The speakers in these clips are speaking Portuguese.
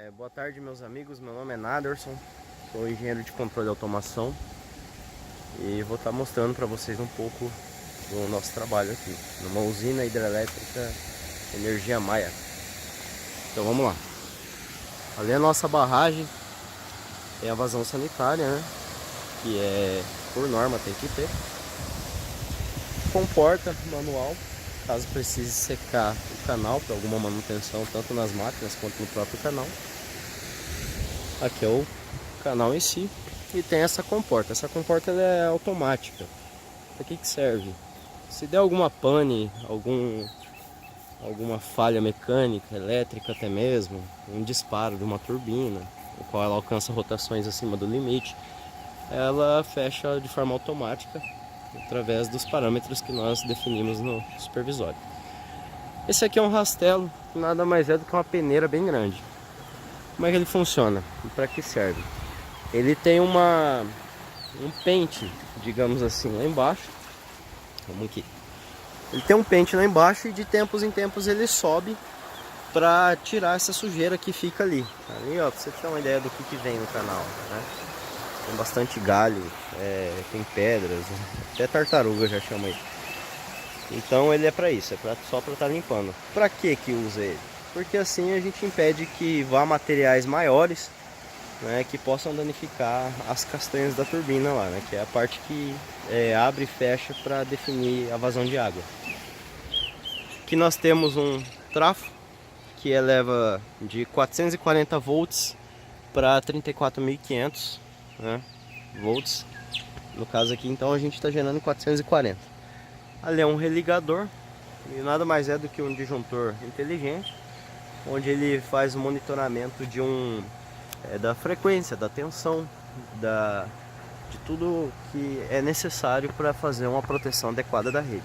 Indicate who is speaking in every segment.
Speaker 1: Boa tarde, meus amigos, meu nome é Naderson, sou engenheiro de controle e automação e vou estar mostrando para vocês um pouco do nosso trabalho aqui numa usina hidrelétrica Energia Maia. Então vamos lá. Ali é a nossa barragem, tem a vazão sanitária, né? Que é por norma tem que ter. Comporta manual, caso precise secar o canal para alguma manutenção, tanto nas máquinas quanto no próprio canal. Aqui é o canal em si e tem essa comporta. Essa comporta ela é automática. Para que serve? Se der alguma pane, alguma falha mecânica, elétrica até mesmo, um disparo de uma turbina, o qual ela alcança rotações acima do limite, ela fecha de forma automática através dos parâmetros que nós definimos no supervisório. Esse aqui é um rastelo, que nada mais é do que uma peneira bem grande. Como é que ele funciona? E para que serve? Ele tem um pente, digamos assim, lá embaixo. Vamos aqui. Ele tem um pente lá embaixo e de tempos em tempos ele sobe para tirar essa sujeira que fica ali. Ali, ó, para você ter uma ideia do que vem no canal, né? Tem bastante galho, tem pedras, até tartaruga já chama ele. Então ele é para isso, só para estar limpando. Para que usa ele? Porque assim a gente impede que vá materiais maiores, né, que possam danificar as castanhas da turbina lá, né, que é a parte que abre e fecha para definir a vazão de água. Aqui nós temos um trafo que eleva de 440 volts para 34.500, né, volts. No caso aqui então a gente está gerando 440. Ali é um religador e nada mais é do que um disjuntor inteligente, onde ele faz o monitoramento de da frequência, da tensão, de tudo que é necessário para fazer uma proteção adequada da rede.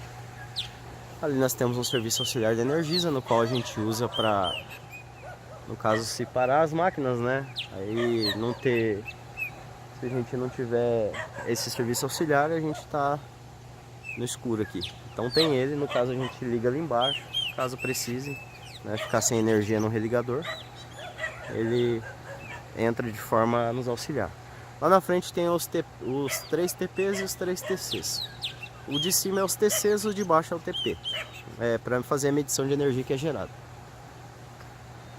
Speaker 1: Ali nós temos um serviço auxiliar de Energisa, no qual a gente usa para, no caso, se parar as máquinas, né? Aí não ter, se a gente não tiver esse serviço auxiliar, a gente está no escuro aqui. Então tem ele, no caso a gente liga ali embaixo, caso precise, né, ficar sem energia no religador, ele entra de forma a nos auxiliar. Lá na frente tem os 3 TPs e os 3 TCs. O de cima é os TCs, o de baixo é o TP, para fazer a medição de energia que é gerada.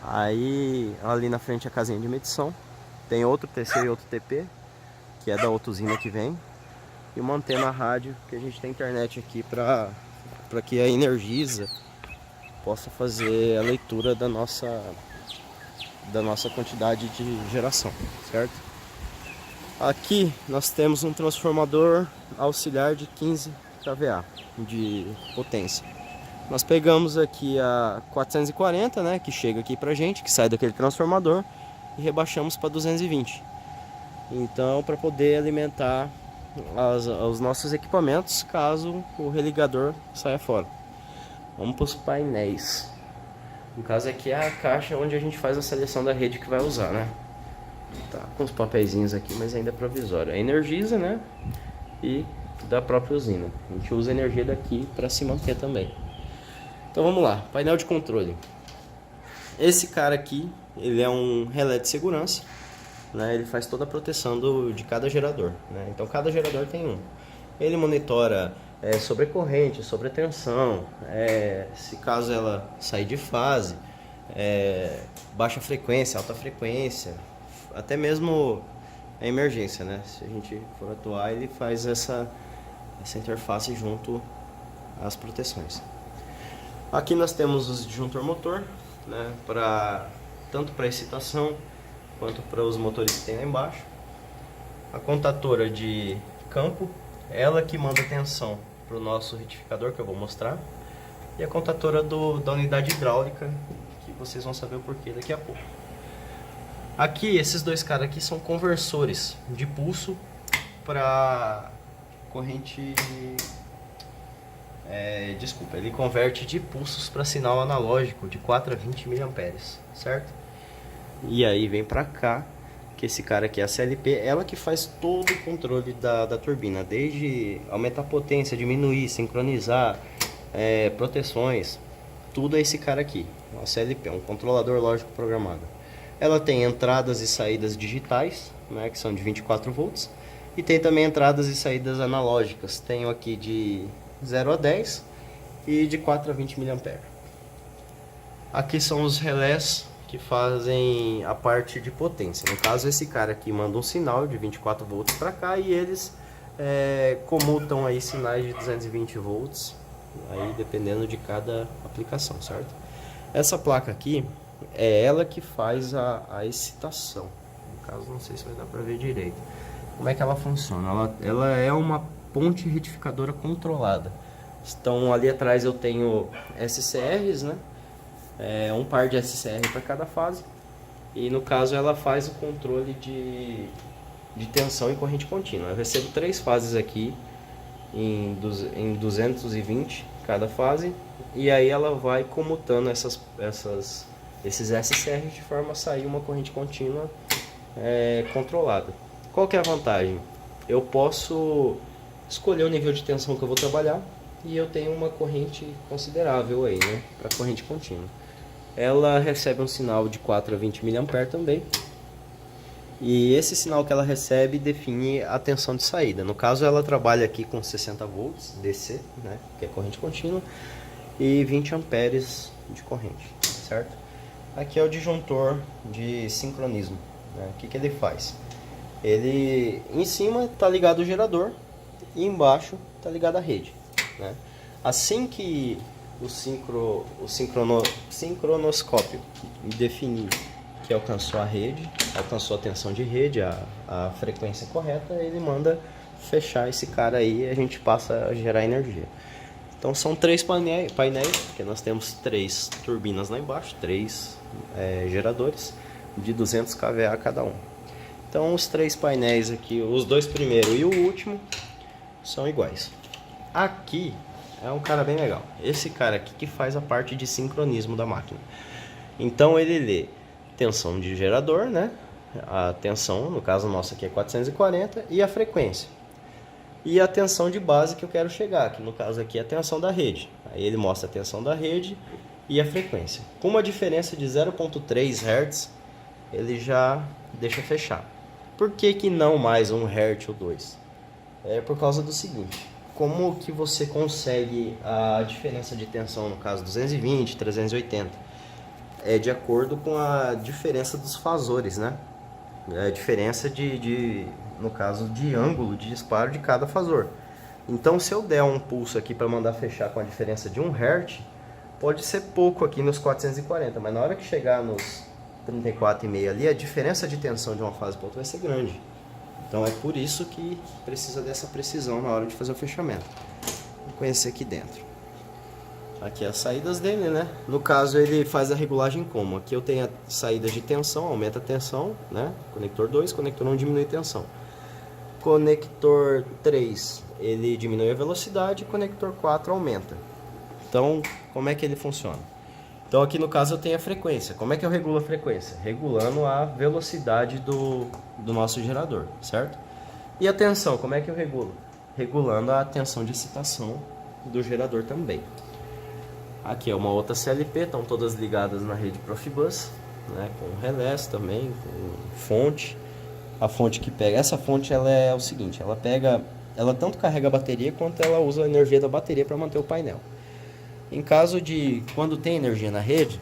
Speaker 1: Aí ali na frente a casinha de medição, tem outro TC e outro TP, que é da outra usina que vem, e uma antena rádio, que a gente tem internet aqui para que a Energisa possa fazer a leitura da nossa quantidade de geração, certo? Aqui nós temos um transformador auxiliar de 15 kVA de potência. Nós pegamos aqui a 440, né, que chega aqui pra gente, que sai daquele transformador, e rebaixamos para 220. Então, para poder alimentar os nossos equipamentos caso o religador saia fora. Vamos para os painéis. No caso aqui é a caixa onde a gente faz a seleção da rede que vai usar, né? Tá com os papeizinhos aqui, mas ainda é provisório. É Energisa, né? E da própria usina. A gente usa a energia daqui para se manter também. Então vamos lá, painel de controle. Esse cara aqui, ele é um relé de segurança, né? Ele faz toda a proteção de cada gerador, né? Então cada gerador tem um. Ele monitora sobre corrente, sobre tensão, se caso ela sair de fase, baixa frequência, alta frequência, até mesmo a emergência, né? Se a gente for atuar, ele faz essa interface junto às proteções. Aqui nós temos o disjuntor motor, né? Tanto para excitação quanto para os motores que tem lá embaixo. A contatora de campo, ela que manda tensão para o nosso retificador, que eu vou mostrar. E a contatora da unidade hidráulica, que vocês vão saber o porquê daqui a pouco. Aqui, esses dois caras aqui são conversores de pulso para corrente... desculpa, ele converte de pulsos para sinal analógico de 4 a 20 mA, certo? E aí vem para cá, que esse cara aqui é a CLP, ela que faz todo o controle da turbina, desde aumentar a potência, diminuir, sincronizar, proteções, tudo é esse cara aqui, a CLP, um controlador lógico programado. Ela tem entradas e saídas digitais, né, que são de 24 volts. E tem também entradas e saídas analógicas. Tenho aqui de 0 a 10 e de 4 a 20 mA. Aqui são os relés que fazem a parte de potência. No caso, esse cara aqui manda um sinal de 24 volts para cá e eles comutam aí sinais de 220 volts, aí dependendo de cada aplicação, certo? Essa placa aqui é ela que faz a excitação. No caso, não sei se vai dar para ver direito. Como é que ela funciona? Ela é uma ponte retificadora controlada. Então ali atrás eu tenho SCRs, né? Um par de SCR para cada fase. E no caso ela faz o controle de tensão e corrente contínua. Eu recebo 3 fases aqui em 220 cada fase. E aí ela vai comutando esses SCRs de forma a sair uma corrente contínua controlada. Qual que é a vantagem? Eu posso escolher o nível de tensão que eu vou trabalhar e eu tenho uma corrente considerável aí, né, para corrente contínua. Ela recebe um sinal de 4 a 20 mA também. E esse sinal que ela recebe define a tensão de saída. No caso, ela trabalha aqui com 60 volts DC, né, que é corrente contínua, e 20 amperes de corrente, certo? Aqui é o disjuntor de sincronismo, né? O que ele faz? Ele em cima está ligado o gerador e embaixo está ligado a rede, né? Assim que o sincronoscópio definir que alcançou a rede, alcançou a tensão de rede, a frequência correta, ele manda fechar esse cara aí e a gente passa a gerar energia. Então são 3 painéis, porque nós temos 3 turbinas lá embaixo, 3 geradores de 200 kVA cada um. Então os 3 painéis aqui, os 2 primeiros e o último, são iguais. Aqui é um cara bem legal. Esse cara aqui que faz a parte de sincronismo da máquina. Então ele lê tensão de gerador, né? A tensão, no caso nosso aqui é 440, e a frequência. E a tensão de base que eu quero chegar, que no caso aqui é a tensão da rede. Aí ele mostra a tensão da rede e a frequência. Com uma diferença de 0,3 Hz, ele já deixa fechar. Por que não mais 1 Hz ou 2? É por causa do seguinte: como que você consegue a diferença de tensão, no caso 220, 380? É de acordo com a diferença dos fasores, né? É a diferença no caso, de ângulo de disparo de cada fasor. Então, se eu der um pulso aqui para mandar fechar com a diferença de 1 Hz, pode ser pouco aqui nos 440, mas na hora que chegar nos 34,5 ali, a diferença de tensão de uma fase para outra vai ser grande. Então é por isso que precisa dessa precisão na hora de fazer o fechamento. Vou conhecer aqui dentro. Aqui as saídas dele, né? No caso ele faz a regulagem como? Aqui eu tenho a saída de tensão, aumenta a tensão, né? Conector 2, conector 1 diminui a tensão. Conector 3, ele diminui a velocidade, conector 4 aumenta. Então, como é que ele funciona? Então aqui no caso eu tenho a frequência. Como é que eu regulo a frequência? Regulando a velocidade do nosso gerador, certo? E a tensão, como é que eu regulo? Regulando a tensão de excitação do gerador também. Aqui é uma outra CLP, estão todas ligadas na rede Profibus, né, com relés também, com fonte. A fonte que pega, essa fonte ela é o seguinte, ela tanto carrega a bateria quanto ela usa a energia da bateria para manter o painel. Em caso de quando tem energia na rede,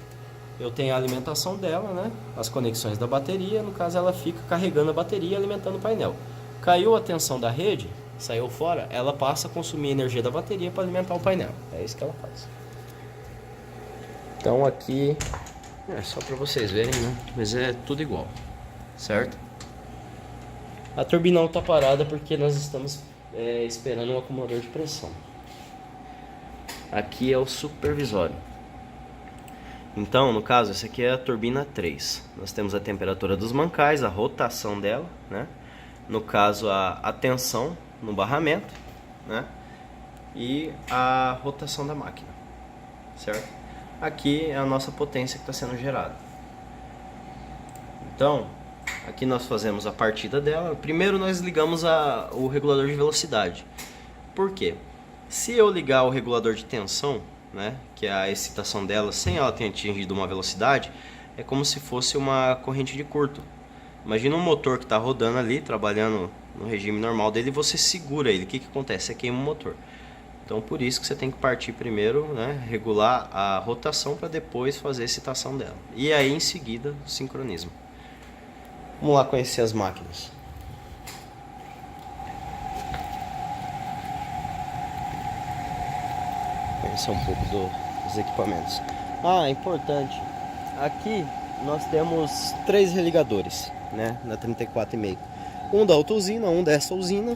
Speaker 1: eu tenho a alimentação dela, né, as conexões da bateria, no caso ela fica carregando a bateria e alimentando o painel. Caiu a tensão da rede, saiu fora, ela passa a consumir a energia da bateria para alimentar o painel. É isso que ela faz. Então aqui é só para vocês verem, né? Mas é tudo igual, certo? A turbina não está parada porque nós estamos esperando um acumulador de pressão. Aqui é o supervisório. Então, no caso, essa aqui é a turbina 3. Nós temos a temperatura dos mancais, a rotação dela, né? No caso, a tensão no barramento, né? E a rotação da máquina, certo? Aqui é a nossa potência que está sendo gerada. Então, aqui nós fazemos a partida dela. Primeiro nós ligamos o regulador de velocidade. Por quê? Se eu ligar o regulador de tensão, né, que é a excitação dela, sem ela ter atingido uma velocidade, é como se fosse uma corrente de curto. Imagina um motor que está rodando ali, trabalhando no regime normal dele, e você segura ele. O que acontece? Você queima o motor. Então por isso que você tem que partir primeiro, né, regular a rotação para depois fazer a excitação dela. E aí em seguida o sincronismo. Vamos lá conhecer as máquinas. Conhecer um pouco dos equipamentos. Ah, importante. Aqui nós temos 3 religadores, né, na 34,5. Um da autousina, um dessa usina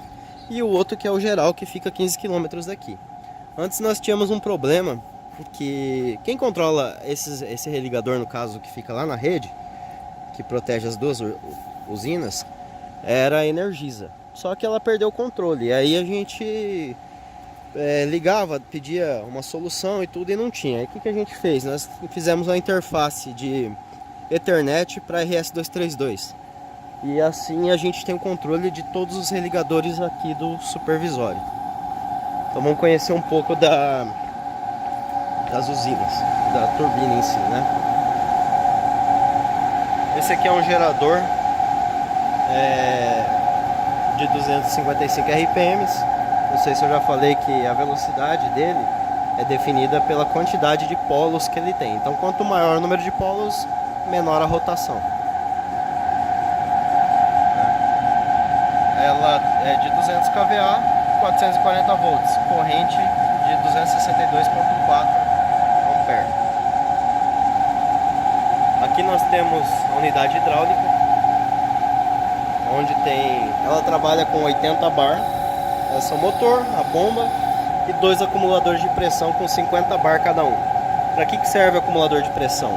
Speaker 1: e o outro que é o geral, que fica a 15 km daqui. Antes nós tínhamos um problema que quem controla esse religador, no caso, que fica lá na rede, que protege as duas usinas, era a Energisa. Só que ela perdeu o controle. E aí a gente ligava, pedia uma solução e tudo, e não tinha. Aí o que a gente fez? Nós fizemos uma interface de Ethernet para RS-232. E assim a gente tem o controle de todos os religadores aqui do supervisório. Então vamos conhecer um pouco das usinas, da turbina em si, né? Esse aqui é um gerador de 255 RPMs. Não sei se eu já falei que a velocidade dele é definida pela quantidade de polos que ele tem. Então quanto maior o número de polos, menor a rotação. Ela é de 200 kVA, 440 volts, corrente de 262,4 ampere. Aqui nós temos a unidade hidráulica, onde ela trabalha com 80 bar, esse é o motor, a bomba e 2 acumuladores de pressão com 50 bar cada um. Para que serve o acumulador de pressão?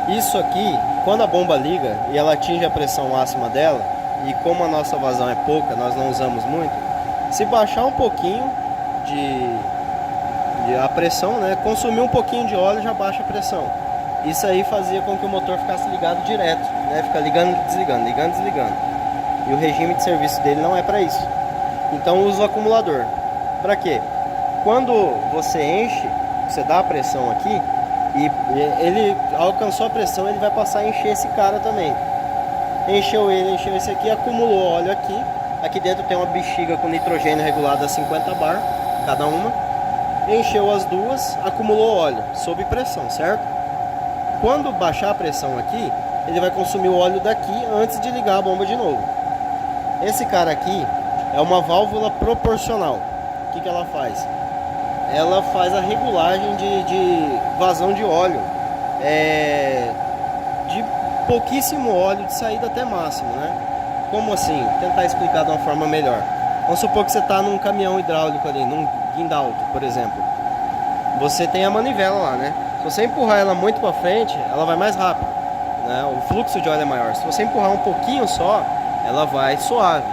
Speaker 1: Isso aqui, quando a bomba liga e ela atinge a pressão máxima dela, e como a nossa vazão é pouca, nós não usamos muito, se baixar um pouquinho a pressão, né, consumir um pouquinho de óleo já baixa a pressão. Isso aí fazia com que o motor ficasse ligado direto, né, fica ligando e desligando, ligando e desligando. E o regime de serviço dele não é para isso. Então usa o acumulador. Para quê? Quando você enche, você dá a pressão aqui, e ele alcançou a pressão, ele vai passar a encher esse cara também. Encheu esse aqui, acumulou óleo aqui. Aqui dentro tem uma bexiga com nitrogênio regulado a 50 bar, cada uma. Encheu as duas, acumulou óleo, sob pressão, certo? Quando baixar a pressão aqui, ele vai consumir o óleo daqui antes de ligar a bomba de novo. Esse cara aqui é uma válvula proporcional. O que ela faz? Ela faz a regulagem de vazão de óleo. De pouquíssimo óleo de saída até máximo, né? Como assim? Vou tentar explicar de uma forma melhor. Vamos supor que você está num caminhão hidráulico ali, num guindalto, por exemplo. Você tem a manivela lá, né? Se você empurrar ela muito para frente, ela vai mais rápido, né? O fluxo de óleo é maior. Se você empurrar um pouquinho só, ela vai suave.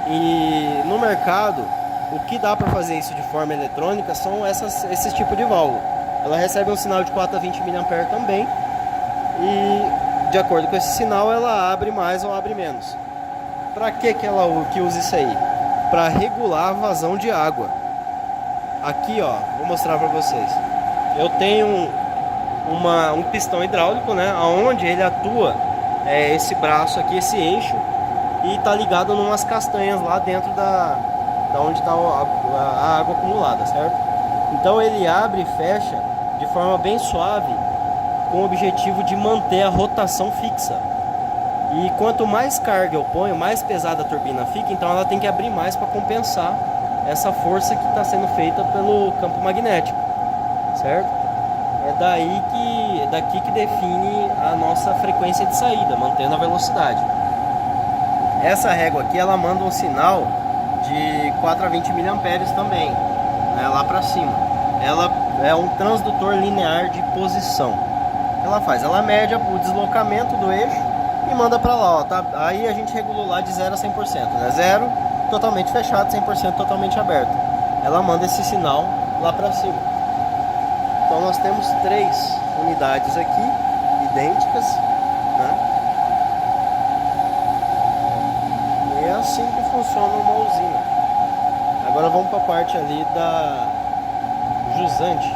Speaker 1: E no mercado, o que dá para fazer isso de forma eletrônica são esses tipos de válvula. Ela recebe um sinal de 4 a 20 mA também. E de acordo com esse sinal, ela abre mais ou abre menos. Para que ela usa isso aí? Para regular a vazão de água. Aqui, ó, vou mostrar para vocês. Eu tenho um pistão hidráulico, né, onde ele atua esse braço aqui, esse eixo, e está ligado em umas castanhas lá dentro da onde está a água acumulada, certo? Então ele abre e fecha de forma bem suave, com o objetivo de manter a rotação fixa. E quanto mais carga eu ponho, mais pesada a turbina fica, então ela tem que abrir mais para compensar essa força que está sendo feita pelo campo magnético, certo? É daqui que define a nossa frequência de saída, mantendo a velocidade. Essa régua aqui, ela manda um sinal de 4 a 20 mA também, né, lá para cima. Ela é um transdutor linear de posição. Ela faz? Ela mede o deslocamento do eixo e manda para lá, ó, tá? Aí a gente regulou lá de 0 a 100%, né? 0 totalmente fechado, 100% totalmente aberto. Ela manda esse sinal lá para cima. Então nós temos 3 unidades aqui, idênticas, né? E é assim que funciona uma usina. Agora vamos para a parte ali da jusante.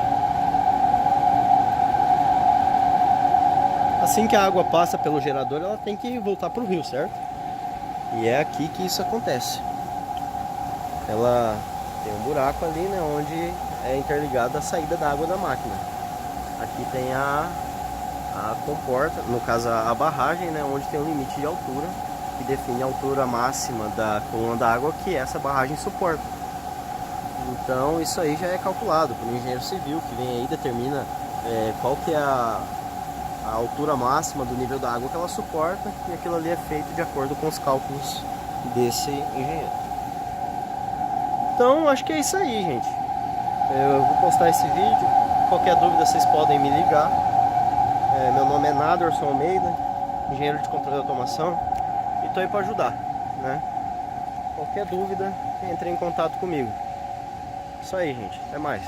Speaker 1: A assim que a água passa pelo gerador, ela tem que voltar para o rio, certo? E é aqui que isso acontece. Ela tem um buraco ali, né, onde é interligada a saída da água da máquina. Aqui tem a comporta, no caso a barragem, né, onde tem um limite de altura que define a altura máxima da coluna da água que essa barragem suporta. Então isso aí já é calculado pelo engenheiro civil que vem aí, determina qual que é a altura máxima do nível da água que ela suporta, e aquilo ali é feito de acordo com os cálculos desse engenheiro. Então acho que é isso aí, gente. Eu vou postar esse vídeo. Qualquer dúvida vocês podem me ligar. Meu nome é Naderson Almeida, engenheiro de controle de automação, e estou aí para ajudar, né? Qualquer dúvida, entre em contato comigo. Isso aí, gente. Até mais.